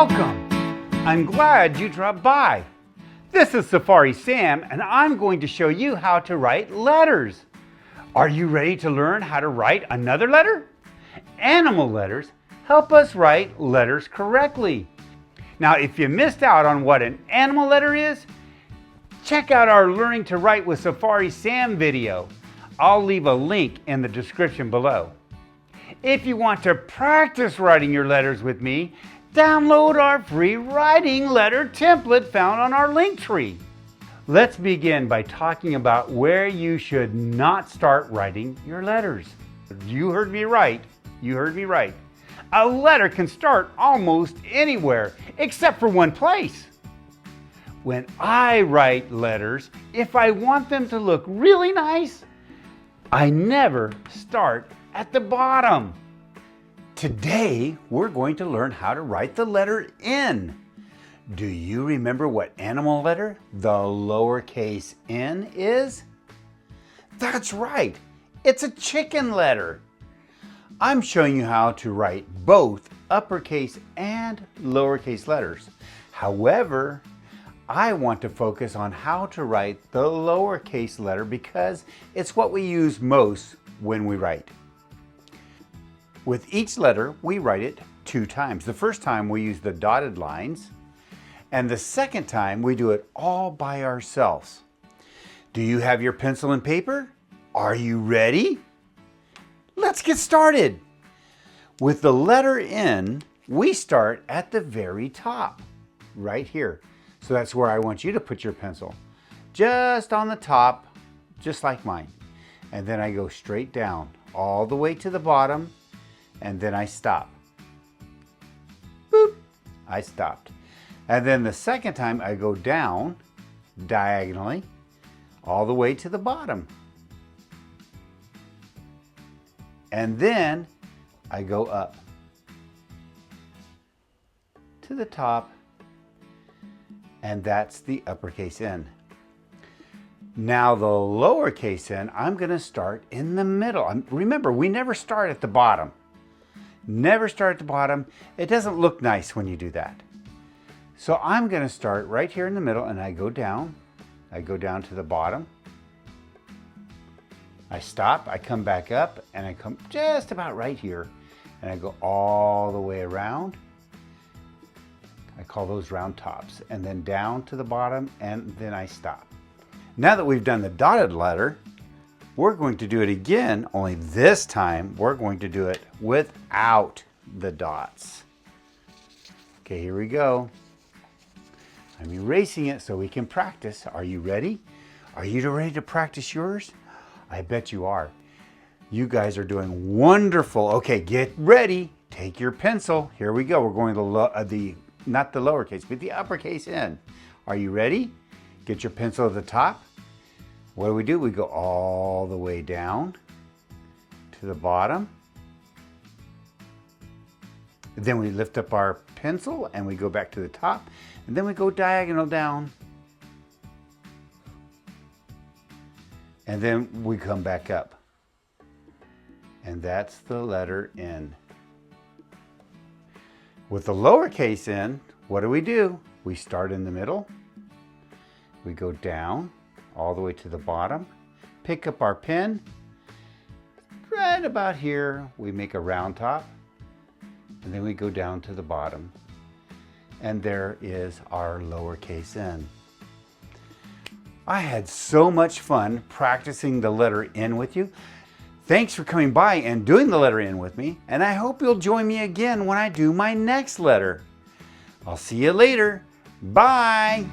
Welcome! I'm glad you dropped by. This is Safari Sam, and I'm going to show you how to write letters. Are you ready to learn how to write another letter? Animal letters help us write letters correctly. Now, if you missed out on what an animal letter is, check out our Learning to Write with Safari Sam video. I'll leave a link in the description below. If you want to practice writing your letters with me, download our free writing letter template found on our link tree. Let's begin by talking about where you should not start writing your letters. You heard me right. You heard me right. A letter can start almost anywhere except for one place. When I write letters, if I want them to look really nice, I never start at the bottom. Today, we're going to learn how to write the letter N. Do you remember what animal letter the lowercase n is? That's right, it's a chicken letter. I'm showing you how to write both uppercase and lowercase letters. However, I want to focus on how to write the lowercase letter because it's what we use most when we write. With each letter, we write it 2 times. The first time we use the dotted lines, and the second time we do it all by ourselves. Do you have your pencil and paper? Are you ready? Let's get started. With the letter N, we start at the very top, right here. So that's where I want you to put your pencil. Just on the top, just like mine. And then I go straight down, all the way to the bottom, and then I stop. Boop, I stopped. And then the second time I go down diagonally all the way to the bottom. And then I go up to the top, and that's the uppercase N. Now the lowercase n, I'm going to start in the middle. Remember, we never start at the bottom. Never start at the bottom. It doesn't look nice when you do that. So I'm going to start right here in the middle, and I go down. I go down to the bottom. I stop, I come back up, and I come just about right here, and I go all the way around. I call those round tops, and then down to the bottom, and then I stop. Now that we've done the dotted letter, we're going to do it again, only this time we're going to do it without the dots. Okay, here we go. I'm erasing it so we can practice. Are you ready? Are you ready to practice yours? I bet you are. You guys are doing wonderful. Okay, get ready. Take your pencil. Here we go. We're going to not the lowercase, but the uppercase N. Are you ready? Get your pencil at the top. What do? We go all the way down to the bottom. Then we lift up our pencil and we go back to the top. And then we go diagonal down. And then we come back up. And that's the letter N. With the lowercase n, what do? We start in the middle. We go down all the way to the bottom. Pick up our pen. Right about here, we make a round top. And then we go down to the bottom. And there is our lowercase n. I had so much fun practicing the letter N with you. Thanks for coming by and doing the letter N with me, and I hope you'll join me again when I do my next letter. I'll see you later. Bye.